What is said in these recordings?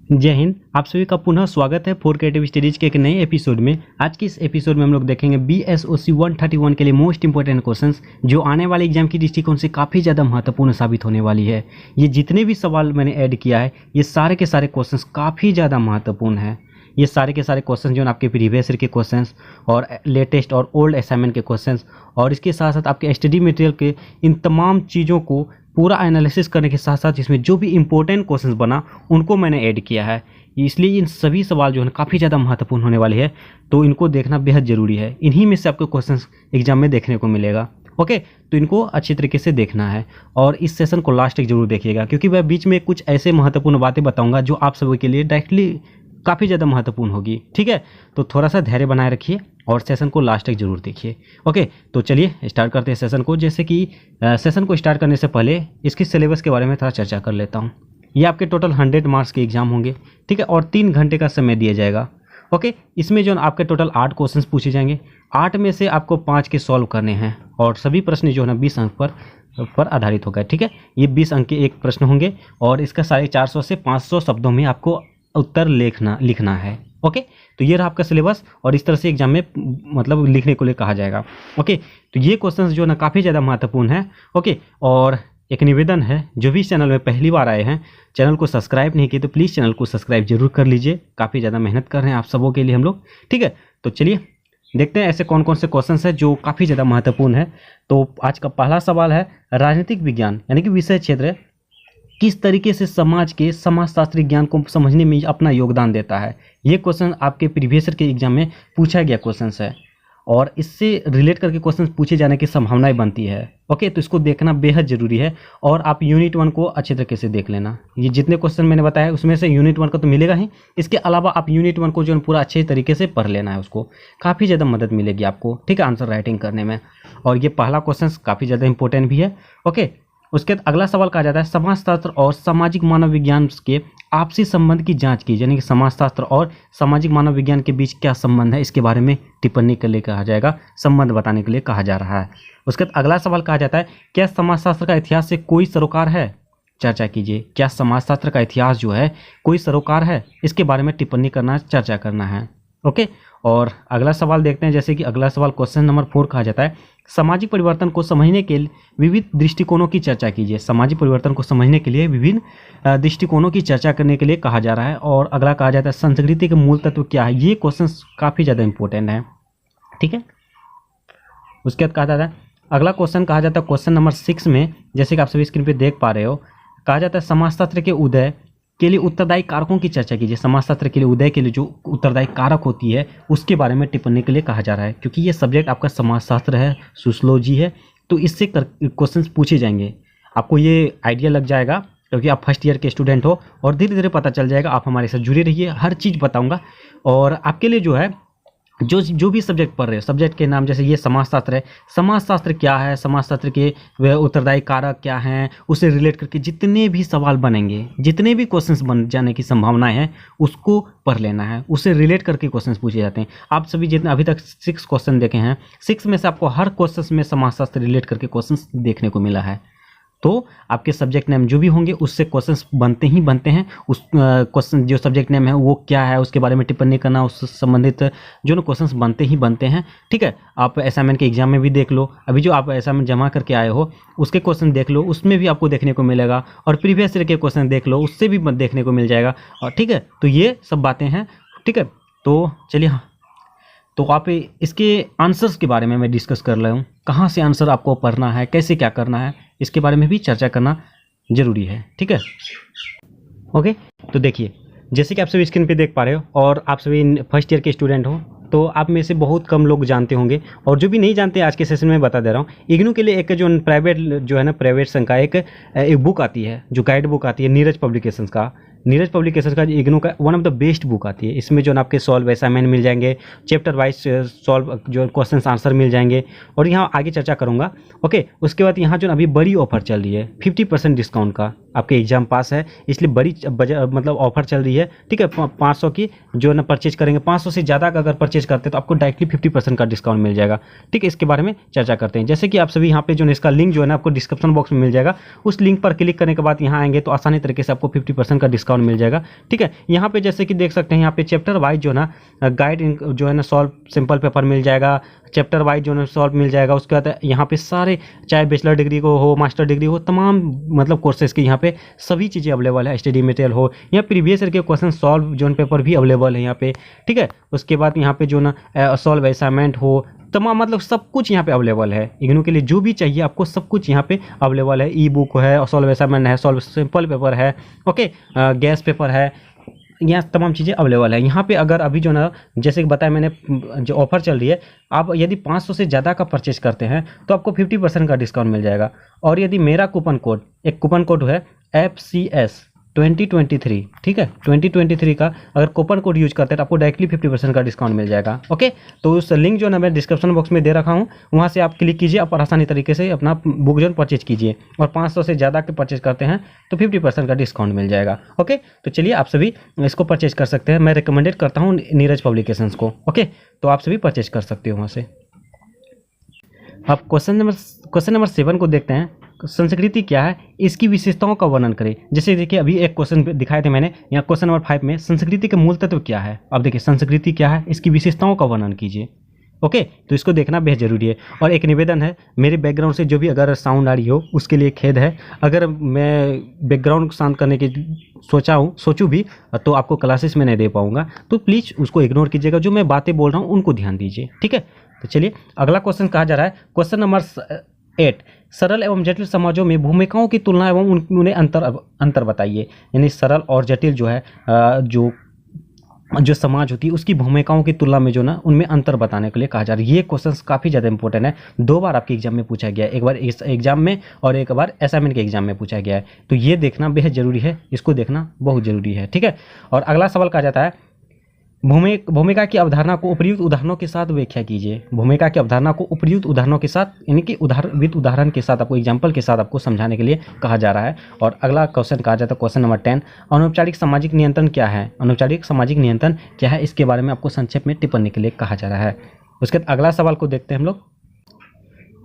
जय हिंद। आप सभी का पुनः स्वागत है फोर क्रिएटिव स्टडीज के एक नए एपिसोड में। आज की इस एपिसोड में हम लोग देखेंगे BSOC 131 के लिए मोस्ट इंपॉर्टेंट क्वेश्चंस जो आने वाले एग्जाम की दृष्टिकोण से काफ़ी ज़्यादा महत्वपूर्ण साबित होने वाली है। ये जितने भी सवाल मैंने ऐड किया है ये सारे के सारे क्वेश्चंस काफ़ी ज़्यादा महत्वपूर्ण हैं। ये सारे के सारे क्वेश्चन जो आपके प्रीवियस ईयर के क्वेश्चंस और लेटेस्ट और ओल्ड असाइनमेंट के क्वेश्चंस और इसके साथ साथ आपके स्टडी मटेरियल के इन तमाम चीज़ों को पूरा एनालिसिस करने के साथ साथ इसमें जो भी इंपॉर्टेंट क्वेश्चंस बना उनको मैंने ऐड किया है। इसलिए इन सभी सवाल जो है काफ़ी ज़्यादा महत्वपूर्ण होने वाले हैं, तो इनको देखना बेहद ज़रूरी है। इन्हीं में से आपको क्वेश्चंस एग्जाम में देखने को मिलेगा। ओके, तो इनको अच्छी तरीके से देखना है और इस सेशन को लास्ट तक जरूर देखिएगा, क्योंकि मैं बीच में कुछ ऐसे महत्वपूर्ण बातें बताऊँगा जो आप सभी के लिए डायरेक्टली काफ़ी ज़्यादा महत्वपूर्ण होगी। ठीक है, तो थोड़ा सा धैर्य बनाए रखिए और सेशन को लास्ट तक जरूर देखिए। ओके, तो चलिए स्टार्ट करते हैं सेशन को। जैसे कि सेशन को स्टार्ट करने से पहले इसकी सिलेबस के बारे में थोड़ा चर्चा कर लेता हूँ। ये आपके टोटल 100 मार्क्स के एग्जाम होंगे, ठीक है, और 3 घंटे का समय दिया जाएगा। ओके, इसमें जो आपके टोटल 8 क्वेश्चंस पूछे जाएंगे। 8 में से आपको 5 के सॉल्व करने हैं और सभी प्रश्न जो है ना 20 अंक पर आधारित होगा। ठीक है, ये 20 अंक के एक प्रश्न होंगे और इसका 450 से 500 शब्दों में आपको उत्तर लिखना है। ओके, तो ये रहा आपका सिलेबस और इस तरह से एग्जाम में मतलब लिखने को लिए कहा जाएगा। ओके, तो ये क्वेश्चंस जो ना काफ़ी ज़्यादा महत्वपूर्ण है। ओके, और एक निवेदन है, जो भी चैनल में पहली बार आए हैं, चैनल को सब्सक्राइब नहीं किए तो प्लीज़ चैनल को सब्सक्राइब जरूर कर लीजिए। काफ़ी ज़्यादा मेहनत कर रहे हैं आप सबों के लिए हम लोग। ठीक है, तो चलिए देखते हैं ऐसे कौन कौन से क्वेश्चंस हैं जो काफ़ी ज़्यादा महत्वपूर्ण है। तो आज का पहला सवाल है, राजनीतिक विज्ञान यानी कि विषय क्षेत्र किस तरीके से समाज के समाजशास्त्री ज्ञान को समझने में अपना योगदान देता है। ये क्वेश्चन आपके प्रीवियस ईयर के एग्जाम में पूछा गया क्वेश्चन है और इससे रिलेट करके क्वेश्चन पूछे जाने की संभावनाएं बनती है। ओके, तो इसको देखना बेहद ज़रूरी है और आप यूनिट 1 को अच्छे तरीके से देख लेना। ये जितने क्वेश्चन मैंने बताया उसमें से यूनिट 1 का तो मिलेगा ही, इसके अलावा आप यूनिट 1 को जो पूरा अच्छे तरीके से पढ़ लेना है, उसको काफ़ी ज़्यादा मदद मिलेगी आपको। ठीक है, आंसर राइटिंग करने में। और ये पहला क्वेश्चन काफ़ी ज़्यादा इंपॉर्टेंट भी है। ओके, उसके बाद अगला सवाल कहा जाता है, समाजशास्त्र और सामाजिक मानव विज्ञान के आपसी संबंध की जांच की, यानी कि समाजशास्त्र और सामाजिक मानव विज्ञान के बीच क्या संबंध है, इसके बारे में टिप्पणी के लिए कहा जाएगा, संबंध बताने के लिए कहा जा रहा है। उसके बाद अगला सवाल कहा जाता है, क्या समाजशास्त्र का इतिहास से कोई सरोकार है, चर्चा कीजिए। क्या समाजशास्त्र का इतिहास जो है कोई सरोकार है, इसके बारे में टिप्पणी करना, चर्चा करना है। ओके, और अगला सवाल देखते हैं। जैसे कि अगला सवाल क्वेश्चन नंबर 4 कहा जाता है, सामाजिक परिवर्तन को समझने के लिए विविध दृष्टिकोणों की चर्चा कीजिए। सामाजिक परिवर्तन को समझने के लिए विभिन्न दृष्टिकोणों की चर्चा करने के लिए कहा जा रहा है। और अगला कहा जाता है, संस्कृति के मूल तत्व क्या है। ये क्वेश्चन काफ़ी ज़्यादा इंपॉर्टेंट है। ठीक है, उसके बाद कहा जाता है, अगला क्वेश्चन कहा जाता है क्वेश्चन नंबर 6 में, जैसे कि आप सभी स्क्रीन पर देख पा रहे हो, कहा जाता है समाजशास्त्र के उदय के लिए उत्तरदायी कारकों की चर्चा कीजिए। समाजशास्त्र के लिए उदय के लिए जो उत्तरदायी कारक होती है उसके बारे में टिप्पणी के लिए कहा जा रहा है, क्योंकि ये सब्जेक्ट आपका समाजशास्त्र है, सोशियोलॉजी है, तो इससे क्वेश्चंस पूछे जाएंगे। आपको ये आइडिया लग जाएगा क्योंकि आप फर्स्ट ईयर के स्टूडेंट हो और धीरे धीरे पता चल जाएगा। आप हमारे साथ जुड़े रहिए, हर चीज़ बताऊँगा और आपके लिए जो है जो भी सब्जेक्ट पढ़ रहे हो, सब्जेक्ट के नाम, जैसे ये समाजशास्त्र है, समाजशास्त्र क्या है, समाजशास्त्र के वह उत्तरदायी कारक क्या हैं, उससे रिलेट करके जितने भी सवाल बनेंगे, जितने भी क्वेश्चंस बन जाने की संभावनाएं हैं, उसको पढ़ लेना है। उससे रिलेट करके क्वेश्चंस पूछे जाते हैं। आप सभी जितने अभी तक 6 क्वेश्चन देखे हैं, 6 में से आपको हर क्वेश्चन में समाजशास्त्र रिलेट करके क्वेश्चंस देखने को मिला है। तो आपके सब्जेक्ट नेम जो भी होंगे उससे क्वेश्चंस बनते ही बनते हैं। उस क्वेश्चन जो सब्जेक्ट नेम है वो क्या है उसके बारे में टिप्पणी करना, उससे संबंधित जो ना क्वेश्चंस बनते ही बनते हैं। ठीक है, आप असाइनमेंट के एग्जाम में भी देख लो, अभी जो आप असाइनमेंट जमा करके आए हो उसके क्वेश्चन देख लो, उसमें भी आपको देखने को मिलेगा। और प्रीवियस ईयर के क्वेश्चन देख लो, उससे भी देखने को मिल जाएगा। और ठीक है, तो ये सब बातें हैं। ठीक है, तो चलिए, हाँ, तो आप इसके आंसर्स के बारे में मैं डिस्कस कर रहा हूँ, कहाँ से आंसर आपको पढ़ना है, कैसे क्या करना है, इसके बारे में भी चर्चा करना जरूरी है। ठीक है, ओके, तो देखिए, जैसे कि आप सभी स्क्रीन पे देख पा रहे हो और आप सभी फर्स्ट ईयर के स्टूडेंट हो, तो आप में से बहुत कम लोग जानते होंगे और जो भी नहीं जानते आज के सेशन में बता दे रहा हूँ। इग्नू के लिए एक जो प्राइवेट जो है ना, प्राइवेट संघ का एक बुक आती है, जो गाइड बुक आती है नीरज पब्लिकेशंस का। नीरज पब्लिकेशंस का इग्नू का one of the best book आती है। इसमें जो आपके सॉल्व असाइनमेंट मिल जाएंगे, चैप्टर वाइज सॉल्व जो क्वेश्चन आंसर मिल जाएंगे और यहाँ आगे चर्चा करूँगा। ओके, उसके बाद यहाँ जो अभी बड़ी ऑफर चल रही है 50% डिस्काउंट का। आपके एग्जाम पास है इसलिए बड़ी मतलब ऑफर चल रही है। ठीक है, 500 की जो ना परचेज करेंगे, 500 से ज़्यादा का अगर परचेज करते हैं तो आपको डायरेक्टली 50% का डिस्काउंट मिल जाएगा। ठीक है, इसके बारे में चर्चा करते हैं। जैसे कि आप सभी यहाँ पे जो इसका लिंक जो है ना आपको डिस्क्रिप्शन बॉक्स में मिल जाएगा, उस लिंक पर क्लिक करने के बाद यहाँ आएंगे तो आसानी तरीके से आपको 50% का डिस्काउंट डिस्काउंट मिल जाएगा। ठीक है, यहाँ पे जैसे कि देख सकते हैं यहाँ पे चैप्टर वाइज जो ना गाइड जो है ना सॉल्व सिंपल पेपर मिल जाएगा, चैप्टर वाइज जो है सॉल्व मिल जाएगा। उसके बाद यहाँ पे सारे चाहे बैचलर डिग्री को हो, मास्टर डिग्री हो, तमाम मतलब कोर्सेज के यहाँ पे सभी चीज़ें अवेलेबल है। स्टडी मटेरियल हो या प्रीवियस ईयर के क्वेश्चन सॉल्व जोन पेपर भी अवेलेबल है यहाँ पे। ठीक है, उसके बाद यहाँ पे जो ना सॉल्व असाइनमेंट हो, तमाम मतलब सब कुछ यहाँ पे अवेलेबल है। इग्नू के लिए जो भी चाहिए आपको सब कुछ यहाँ पे अवेलेबल है। ई बुक है, सॉल्व असाइनमेंट है, सॉल्व सिंपल पेपर है, ओके, गैस पेपर है, यहाँ तमाम चीज़ें अवेलेबल है। यहाँ पे अगर अभी जो ना जैसे कि बताया मैंने जो ऑफर चल रही है, आप यदि 500 से ज़्यादा का परचेज करते हैं तो आपको 50% का डिस्काउंट मिल जाएगा। और यदि मेरा कूपन कोड, एक कूपन कोड है FCS 2023, ठीक है, 2023 का अगर कूपन कोड यूज करते हैं तो आपको डायरेक्टली 50% का डिस्काउंट मिल जाएगा। ओके, तो उस लिंक जो ना मैं डिस्क्रिप्शन बॉक्स में दे रखा हूँ, वहाँ से आप क्लिक कीजिए, आप आसानी तरीके से अपना बुक जो परचेज कीजिए। और 500 से ज़्यादा के परचेज करते हैं तो 50% का डिस्काउंट मिल जाएगा। ओके, तो चलिए आप सभी इसको परचेज कर सकते हैं। मैं रिकमेंडेड करता हूँ नीरज पब्लिकेशंस को। ओके, तो आप सभी परचेज कर सकते हो वहाँ से। अब क्वेश्चन नंबर 7 को देखते हैं। संस्कृति क्या है, इसकी विशेषताओं का वर्णन करें। जैसे देखिए अभी एक क्वेश्चन दिखाए थे मैंने, यहाँ क्वेश्चन नंबर 5 में संस्कृति के मूल तत्व क्या है। अब देखिए संस्कृति क्या है, इसकी विशेषताओं का वर्णन कीजिए। ओके, तो इसको देखना बेहद जरूरी है। और एक निवेदन है, मेरे बैकग्राउंड से जो भी अगर साउंड आ रही हो उसके लिए खेद है। अगर मैं बैकग्राउंड शांत करने की सोचूं भी तो आपको क्लासेस में नहीं दे पाऊंगा, तो प्लीज़ उसको इग्नोर कीजिएगा। जो मैं बातें बोल रहा हूँ उनको ध्यान दीजिए। ठीक है, तो चलिए अगला क्वेश्चन कहा जा रहा है, क्वेश्चन नंबर 8, सरल एवं जटिल समाजों में भूमिकाओं की तुलना एवं उन्हें अंतर बताइए। यानी सरल और जटिल जो है जो समाज होती है उसकी भूमिकाओं की तुलना में जो ना उनमें अंतर बताने के लिए कहा जा रहा है। ये क्वेश्चंस काफ़ी ज़्यादा इंपॉर्टेंट है, 2 बार आपके एग्जाम में पूछा गया है, एक बार इस एग्जाम में और एक बार असाइनमेंट के एग्जाम में पूछा गया है। तो ये देखना बेहद जरूरी है, इसको देखना बहुत जरूरी है। ठीक है, और अगला सवाल कहा जाता है, भूमिका की अवधारणा को उपयुक्त उदाहरणों के साथ व्याख्या कीजिए। भूमिका की अवधारणा को उपयुक्त उदाहरणों के साथ, यानी कि उदाहरण के साथ, आपको एग्जाम्पल के साथ आपको समझाने के लिए कहा जा रहा है। और अगला क्वेश्चन कहा जाता है, क्वेश्चन नंबर 10, अनौपचारिक सामाजिक नियंत्रण क्या है। अनौपचारिक सामाजिक नियंत्रण क्या है, इसके बारे में आपको संक्षेप में टिप्पणी के लिए कहा जा रहा है। उसके बाद अगला सवाल को देखते हैं हम लोग।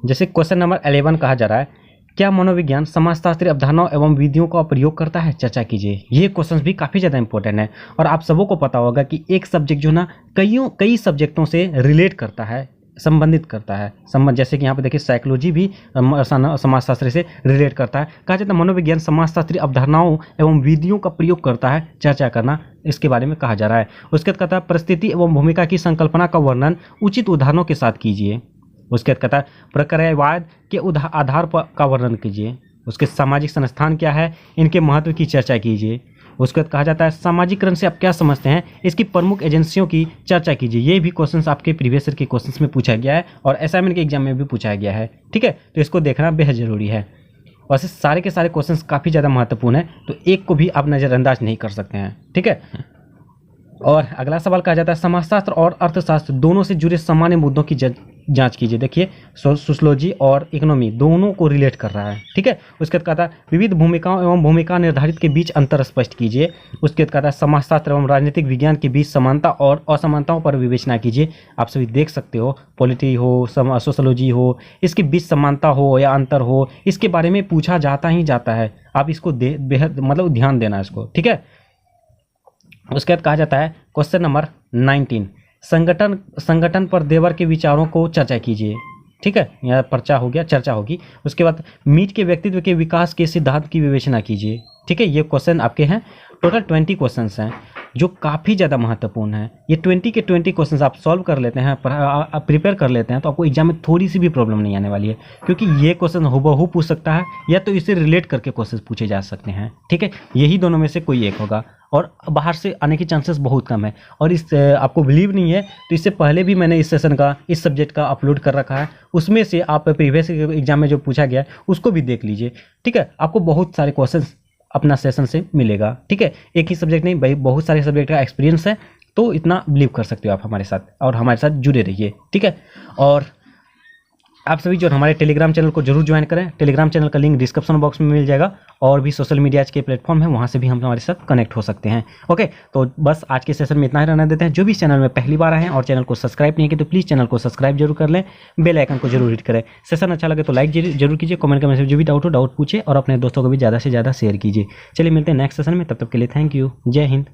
जैसे क्वेश्चन नंबर 11 कहा जा रहा है, क्या मनोविज्ञान समाजशास्त्री अवधारणाओं एवं विधियों का प्रयोग करता है, चर्चा कीजिए। ये क्वेश्चन भी काफ़ी ज़्यादा इंपॉर्टेंट है। और आप सबों को पता होगा कि एक सब्जेक्ट जो ना कई सब्जेक्टों से रिलेट करता है, संबंधित करता है। जैसे कि यहाँ पे देखिए साइकोलॉजी भी समाजशास्त्र से रिलेट करता है। कहा जाता है मनोविज्ञान समाजशास्त्री अवधारणाओं एवं विधियों का प्रयोग करता है, चर्चा करना, इसके बारे में कहा जा रहा है। उसके बाद कहता है परिस्थिति एवं भूमिका की संकल्पना का वर्णन उचित उदाहरणों के साथ कीजिए। उसके बाद कहता है प्रक्रियावाद के आधार पर का वर्णन कीजिए। उसके सामाजिक संस्थान क्या है, इनके महत्व की चर्चा कीजिए। उसके बाद कहा जाता है सामाजिकरण से आप क्या समझते हैं, इसकी प्रमुख एजेंसियों की चर्चा कीजिए। ये भी क्वेश्चंस आपके प्रीवियस ईयर के क्वेश्चंस में पूछा गया है और असाइनमेंट के एग्जाम में भी पूछा गया है। ठीक है, तो इसको देखना बेहद जरूरी है। वैसे सारे के सारे क्वेश्चंस काफ़ी ज़्यादा महत्वपूर्ण है, तो एक को भी आप नज़रअंदाज नहीं कर सकते हैं। ठीक है, और अगला सवाल कहा जाता है समाजशास्त्र और अर्थशास्त्र दोनों से जुड़े सामान्य मुद्दों की जांच कीजिए। देखिए सोशियोलॉजी और इकोनॉमी दोनों को रिलेट कर रहा है। ठीक है, उसके बाद कहता है विविध भूमिकाओं एवं भूमिका निर्धारित के बीच अंतर स्पष्ट कीजिए। उसके बाद कहता है समाजशास्त्र एवं राजनीतिक विज्ञान के बीच समानता और असमानताओं पर विवेचना कीजिए। आप सभी देख सकते हो, पॉलिटी हो, सोशियोलॉजी हो, इसके बीच समानता हो या अंतर हो, इसके बारे में पूछा जाता ही जाता है। आप इसको बेहद मतलब ध्यान देना इसको। ठीक है, उसके बाद कहा जाता है क्वेश्चन नंबर 19, संगठन पर देवर के विचारों को चर्चा कीजिए। ठीक है, यहाँ पर्चा हो गया, चर्चा होगी। उसके बाद मीट के व्यक्तित्व के विकास के सिद्धांत की विवेचना कीजिए। ठीक है, ये क्वेश्चन आपके हैं। टोटल 20 क्वेश्चंस हैं जो काफ़ी ज़्यादा महत्वपूर्ण है। ये 20 के 20 क्वेश्चंस आप सॉल्व कर लेते हैं, प्रिपेयर कर लेते हैं, तो आपको एग्जाम में थोड़ी सी भी प्रॉब्लम नहीं आने वाली है। क्योंकि ये क्वेश्चन हूबहू पूछ सकता है या तो इससे रिलेट करके क्वेश्चन पूछे जा सकते हैं। ठीक है, यही दोनों में से कोई एक होगा और बाहर से आने की चांसेस बहुत कम है। और इस आपको बिलीव नहीं है तो इससे पहले भी मैंने इस सेशन का, इस सब्जेक्ट का अपलोड कर रखा है। उसमें से आप प्रीवियस एग्जाम में जो पूछा गया है उसको भी देख लीजिए। ठीक है, आपको बहुत सारे क्वेश्चन अपना सेशन से मिलेगा। ठीक है, एक ही सब्जेक्ट नहीं भाई, बहुत सारे सब्जेक्ट का एक्सपीरियंस है, तो इतना बिलीव कर सकते हो आप हमारे साथ और हमारे साथ जुड़े रहिए। ठीक है, और आप सभी जो हमारे टेलीग्राम चैनल को जरूर ज्वाइन करें। टेलीग्राम चैनल का लिंक डिस्क्रिप्शन बॉक्स में मिल जाएगा, और भी सोशल मीडिया के प्लेटफॉर्म है, वहाँ से भी हम हमारे साथ कनेक्ट हो सकते हैं। ओके, तो बस आज के सेशन में इतना ही रहने देते हैं। जो भी चैनल में पहली बार आए हैं और चैनल को सब्सक्राइब नहीं किया तो प्लीज़ चैनल को सब्सक्राइब जरूर कर लें, बेल आइकन को जरूर हिट करें। सेशन अच्छा लगे तो लाइक जरूर कीजिए, कमेंट में जो भी डाउट पूछे और अपने दोस्तों को भी ज़्यादा से ज़्यादा शेयर कीजिए। चलिए मिलते हैं नेक्स्ट सेशन में, तब तक के लिए थैंक यू। जय हिंद।